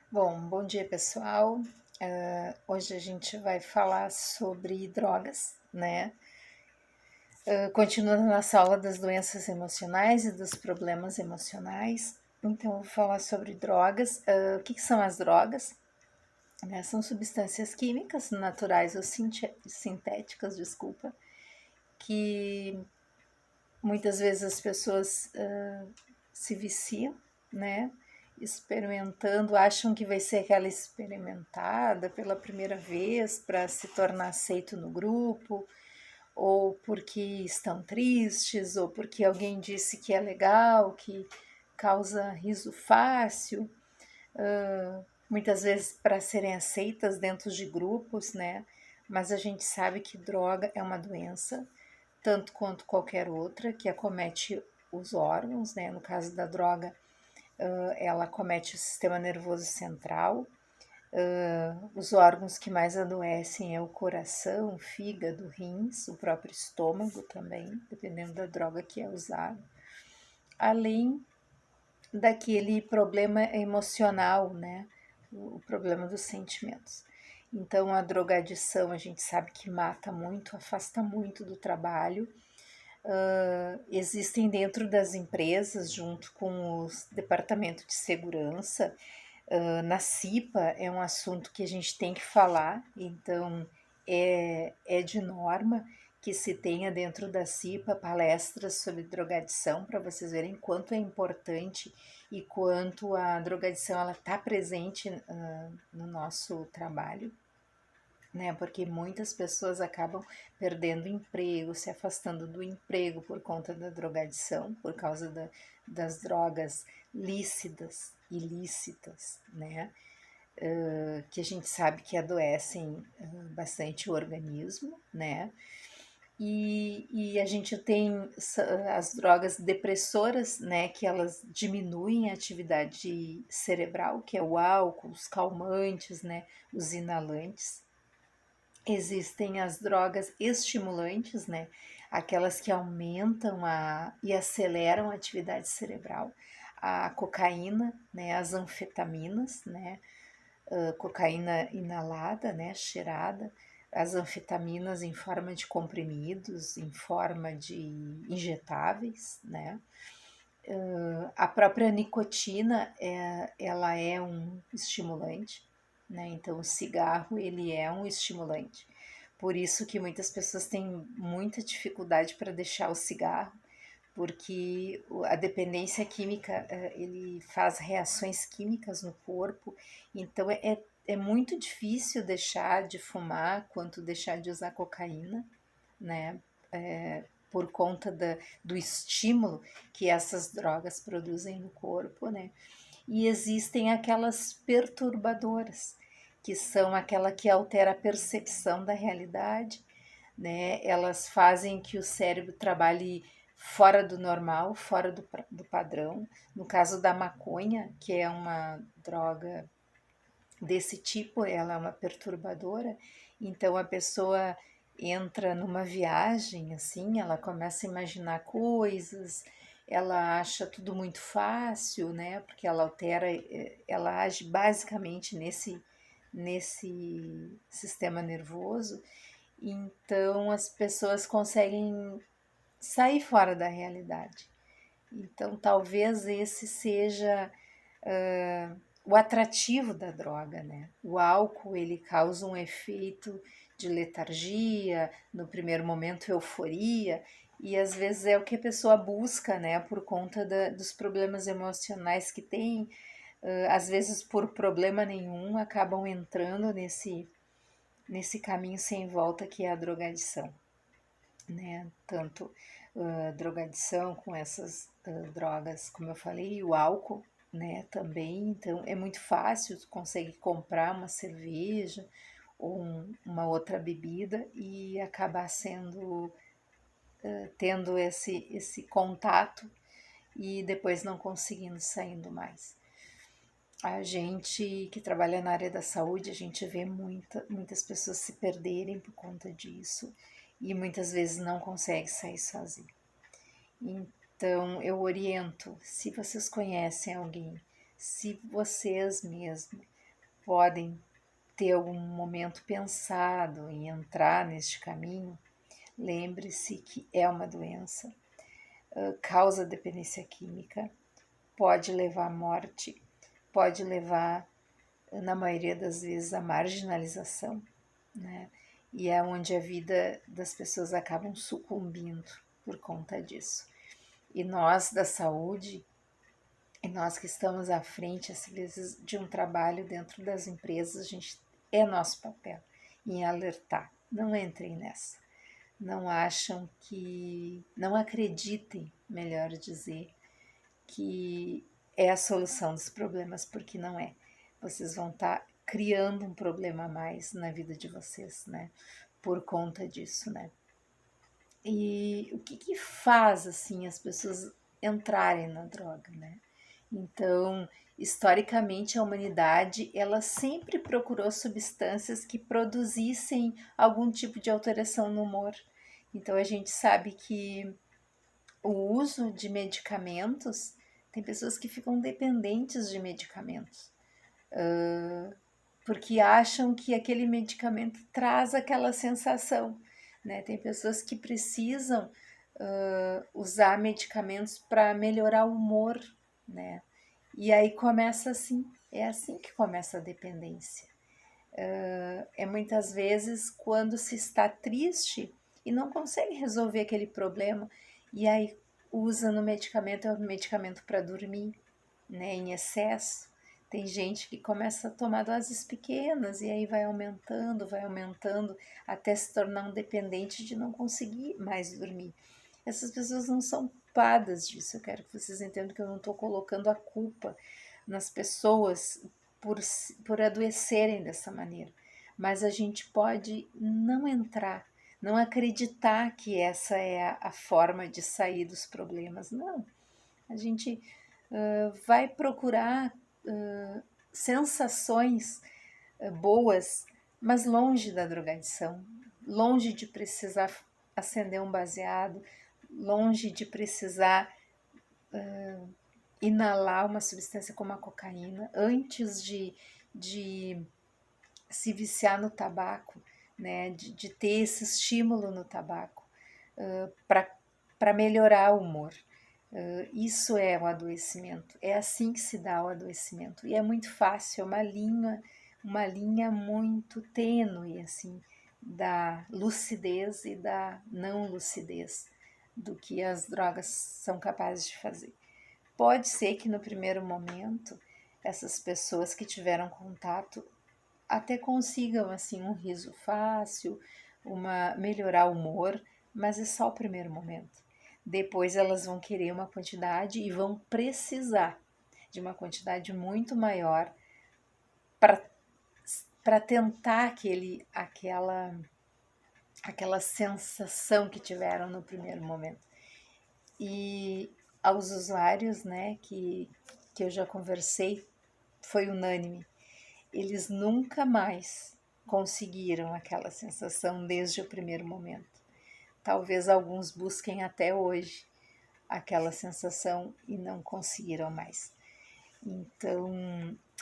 Bom dia pessoal. Hoje a gente vai falar sobre drogas, né? Continuando nossa aula das doenças emocionais e dos problemas emocionais. Então, eu vou falar sobre drogas. O que são as drogas? Né? São substâncias químicas, naturais ou sintéticas, desculpa, que muitas vezes as pessoas se viciam, né? Experimentando, acham que vai ser aquela experimentada pela primeira vez para se tornar aceito no grupo, ou porque estão tristes, ou porque alguém disse que é legal, que causa riso fácil, muitas vezes para serem aceitas dentro de grupos, né? Mas a gente sabe que droga é uma doença, tanto quanto qualquer outra, que acomete os órgãos, né? No caso da droga, ela acomete o sistema nervoso central. Os órgãos que mais adoecem é o coração, o fígado, rins, o próprio estômago também, dependendo da droga que é usada. Além daquele problema emocional, né? O problema dos sentimentos. Então, a drogadição a gente sabe que mata muito, afasta muito do trabalho. Existem dentro das empresas, junto com os departamentos de segurança, na CIPA é um assunto que a gente tem que falar, então é de norma que se tenha dentro da CIPA palestras sobre drogadição para vocês verem quanto é importante e quanto a drogadição ela está presente no nosso trabalho, né? Porque muitas pessoas acabam perdendo emprego, se afastando do emprego por conta da drogadição, por causa das drogas lícitas, ilícitas, né? Que a gente sabe que adoecem bastante o organismo, né? E a gente tem as drogas depressoras, né, que elas diminuem a atividade cerebral, que é o álcool, os calmantes, né, os inalantes. Existem as drogas estimulantes, né, aquelas que aumentam e aceleram a atividade cerebral, a cocaína, né, as anfetaminas, né, cocaína inalada, né, cheirada, as anfetaminas em forma de comprimidos, em forma de injetáveis, né. A própria nicotina, ela é um estimulante, né, então o cigarro ele é um estimulante. Por isso que muitas pessoas têm muita dificuldade para deixar o cigarro, porque a dependência química, ele faz reações químicas no corpo, então é muito difícil deixar de fumar quanto deixar de usar cocaína, né? Por conta do estímulo que essas drogas produzem no corpo, né? E existem aquelas perturbadoras, que são aquela que altera a percepção da realidade, né? Elas fazem que o cérebro trabalhe fora do normal, fora do padrão. No caso da maconha, que é uma droga desse tipo, ela é uma perturbadora, então a pessoa entra numa viagem assim, ela começa a imaginar coisas, ela acha tudo muito fácil, né? Porque ela altera, ela age basicamente nesse sistema nervoso, então as pessoas conseguem sair fora da realidade. Então talvez esse seja o atrativo da droga, né? O álcool ele causa um efeito de letargia, no primeiro momento euforia, e às vezes é o que a pessoa busca, né? Por conta dos problemas emocionais que tem, às vezes por problema nenhum acabam entrando nesse caminho sem volta que é a drogadição, né? Tanto drogadição com essas drogas, como eu falei, o álcool, né? Também, então é muito fácil, tu consegue comprar uma cerveja ou uma outra bebida e acabar sendo tendo esse contato e depois não conseguindo saindo mais. A gente que trabalha na área da saúde, a gente vê muitas pessoas se perderem por conta disso e muitas vezes não consegue sair sozinho. Então, eu oriento, se vocês conhecem alguém, se vocês mesmos podem ter algum momento pensado em entrar neste caminho, lembre-se que é uma doença, causa dependência química, pode levar à morte, pode levar, na maioria das vezes, à marginalização, né? E é onde a vida das pessoas acabam sucumbindo por conta disso. E nós da saúde, e nós que estamos à frente, às vezes, de um trabalho dentro das empresas, a gente é nosso papel em alertar. Não entrem nessa. Não acham que, não acreditem, melhor dizer, que é a solução dos problemas, porque não é. Vocês vão estar criando um problema a mais na vida de vocês, né? Por conta disso, né? E o que que faz, assim, as pessoas entrarem na droga, né? Então, historicamente, a humanidade, ela sempre procurou substâncias que produzissem algum tipo de alteração no humor. Então, a gente sabe que o uso de medicamentos, tem pessoas que ficam dependentes de medicamentos, porque acham que aquele medicamento traz aquela sensação, né? Tem pessoas que precisam usar medicamentos para melhorar o humor, né? E aí começa assim, é assim que começa a dependência. É muitas vezes quando se está triste e não consegue resolver aquele problema, e aí usa no medicamento, é um medicamento para dormir, né, em excesso. Tem gente que começa a tomar doses pequenas e aí vai aumentando, até se tornar um dependente de não conseguir mais dormir. Essas pessoas não são culpadas disso. Eu quero que vocês entendam que eu não estou colocando a culpa nas pessoas por adoecerem dessa maneira. Mas a gente pode não entrar, não acreditar que essa é a forma de sair dos problemas. Não. A gente vai procurar sensações boas, mas longe da drogadição, longe de precisar acender um baseado, longe de precisar inalar uma substância como a cocaína, antes de se viciar no tabaco, né, de ter esse estímulo no tabaco para melhorar o humor. Isso é o adoecimento, é assim que se dá o adoecimento. E é muito fácil, é uma linha muito tênue, assim, da lucidez e da não lucidez do que as drogas são capazes de fazer. Pode ser que no primeiro momento essas pessoas que tiveram contato até consigam assim um riso fácil, melhorar o humor, mas é só o primeiro momento. Depois elas vão querer uma quantidade e vão precisar de uma quantidade muito maior para tentar aquela sensação que tiveram no primeiro momento. E aos usuários, né, que eu já conversei, foi unânime. Eles nunca mais conseguiram aquela sensação desde o primeiro momento. Talvez alguns busquem até hoje aquela sensação e não conseguiram mais. Então,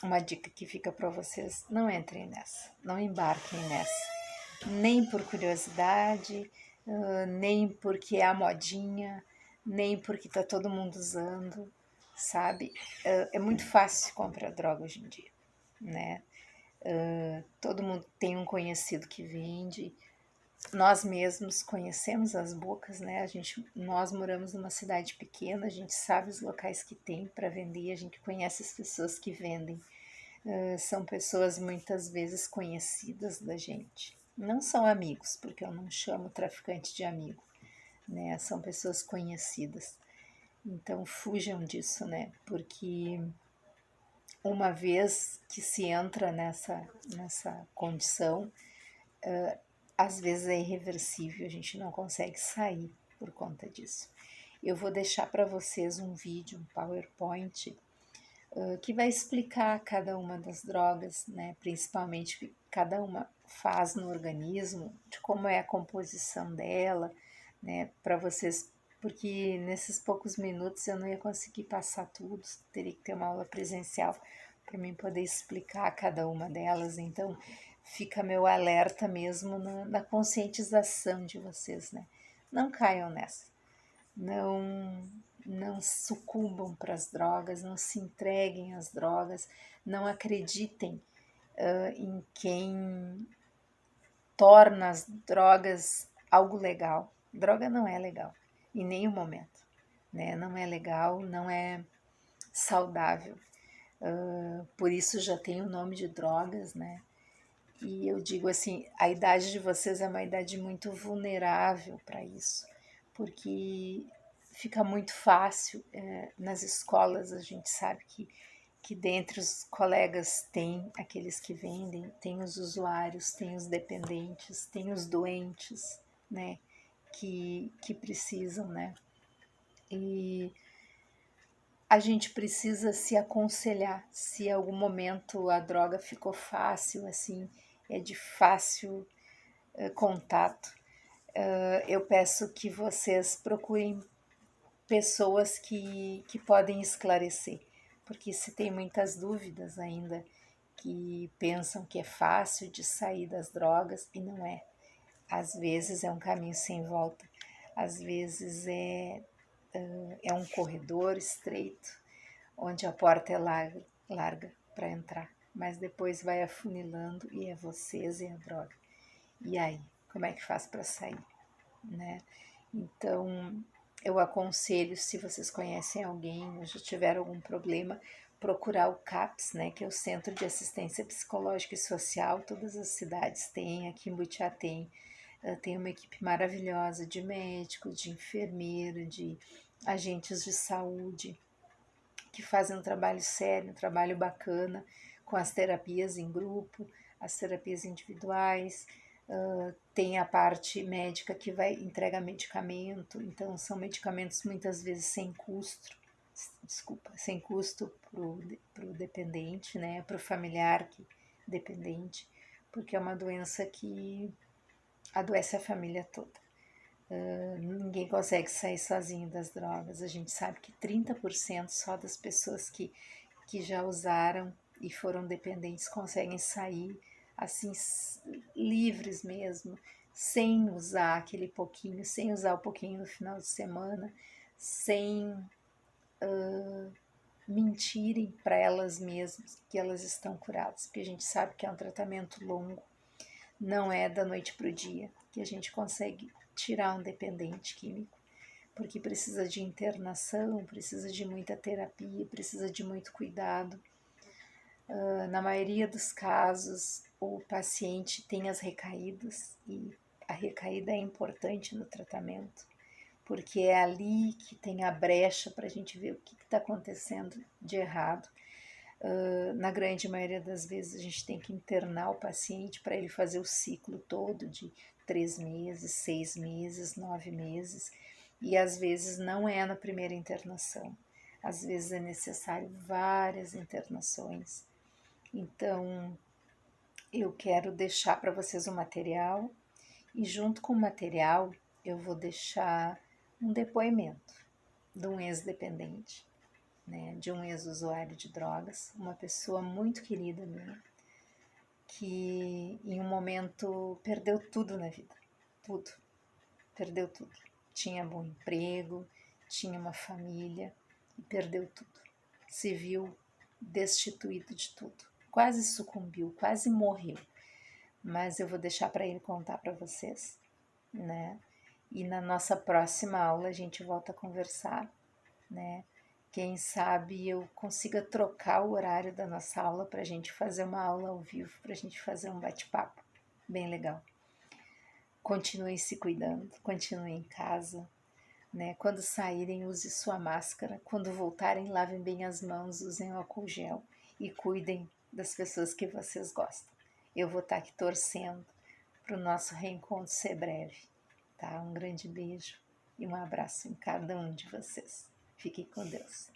uma dica que fica para vocês: não entrem nessa, não embarquem nessa, nem por curiosidade, nem porque é a modinha, nem porque tá todo mundo usando, sabe? É muito fácil comprar droga hoje em dia, né? Todo mundo tem um conhecido que vende. Nós mesmos conhecemos as bocas, né? Nós moramos numa cidade pequena, a gente sabe os locais que tem para vender, a gente conhece as pessoas que vendem. São pessoas muitas vezes conhecidas da gente. Não são amigos, porque eu não chamo traficante de amigo, né? São pessoas conhecidas. Então fujam disso, né? Porque uma vez que se entra nessa condição, às vezes é irreversível, a gente não consegue sair por conta disso. Eu vou deixar para vocês um vídeo, um PowerPoint, que vai explicar cada uma das drogas, né, principalmente o que cada uma faz no organismo, de como é a composição dela, né, para vocês, porque nesses poucos minutos eu não ia conseguir passar tudo, teria que ter uma aula presencial, para mim poder explicar cada uma delas. Então, fica meu alerta mesmo na conscientização de vocês, né? Não caiam nessa. Não sucumbam para as drogas, não se entreguem às drogas, não acreditem em quem torna as drogas algo legal. Droga não é legal, em nenhum momento, né? Não é legal, não é saudável. Por isso já tem o nome de drogas, né? E eu digo assim, a idade de vocês é uma idade muito vulnerável para isso, porque fica muito fácil. Nas escolas a gente sabe que dentre os colegas tem aqueles que vendem, tem os usuários, tem os dependentes, tem os doentes, né, que precisam, né, e a gente precisa se aconselhar. Se em algum momento a droga ficou fácil, assim, é de fácil contato, eu peço que vocês procurem pessoas que podem esclarecer, porque se tem muitas dúvidas ainda, que pensam que é fácil de sair das drogas e não é. Às vezes é um caminho sem volta, às vezes é um corredor estreito, onde a porta é larga para entrar, mas depois vai afunilando e é vocês e a droga. E aí, como é que faz para sair, né? Então, eu aconselho, se vocês conhecem alguém ou já tiveram algum problema, procurar o CAPS, né, que é o Centro de Assistência Psicológica e Social. Todas as cidades têm, aqui em Butiá tem uma equipe maravilhosa de médicos, de enfermeira, de agentes de saúde, que fazem um trabalho sério, um trabalho bacana, com as terapias em grupo, as terapias individuais. Tem a parte médica que vai entregar medicamento, então são medicamentos muitas vezes sem custo para o dependente, né, para o familiar dependente, porque é uma doença que adoece a família toda. Ninguém consegue sair sozinho das drogas. A gente sabe que 30% só das pessoas que já usaram e foram dependentes conseguem sair assim, livres mesmo, sem usar aquele pouquinho, sem usar o pouquinho no final de semana, sem mentirem para elas mesmas que elas estão curadas, porque a gente sabe que é um tratamento longo, não é da noite para o dia que a gente consegue tirar um dependente químico, porque precisa de internação, precisa de muita terapia, precisa de muito cuidado. Na maioria dos casos, o paciente tem as recaídas e a recaída é importante no tratamento, porque é ali que tem a brecha para a gente ver o que está acontecendo de errado. Na grande maioria das vezes, a gente tem que internar o paciente para ele fazer o ciclo todo de 3 meses, 6 meses, 9 meses, e às vezes não é na primeira internação, às vezes é necessário várias internações. Então, eu quero deixar para vocês o material e, junto com o material, eu vou deixar um depoimento de um ex-dependente, né, de um ex-usuário de drogas, uma pessoa muito querida minha, que em um momento perdeu tudo na vida, tudo, perdeu tudo. Tinha bom emprego, tinha uma família e perdeu tudo. Se viu destituído de tudo. Quase sucumbiu, quase morreu. Mas eu vou deixar para ele contar para vocês, né? E na nossa próxima aula a gente volta a conversar, né? Quem sabe eu consiga trocar o horário da nossa aula para a gente fazer uma aula ao vivo, para a gente fazer um bate-papo bem legal. Continuem se cuidando, continuem em casa, né? Quando saírem, use sua máscara. Quando voltarem, lavem bem as mãos, usem álcool gel e cuidem das pessoas que vocês gostam. Eu vou estar aqui torcendo para o nosso reencontro ser breve, tá? Um grande beijo e um abraço em cada um de vocês. Fiquem com Deus.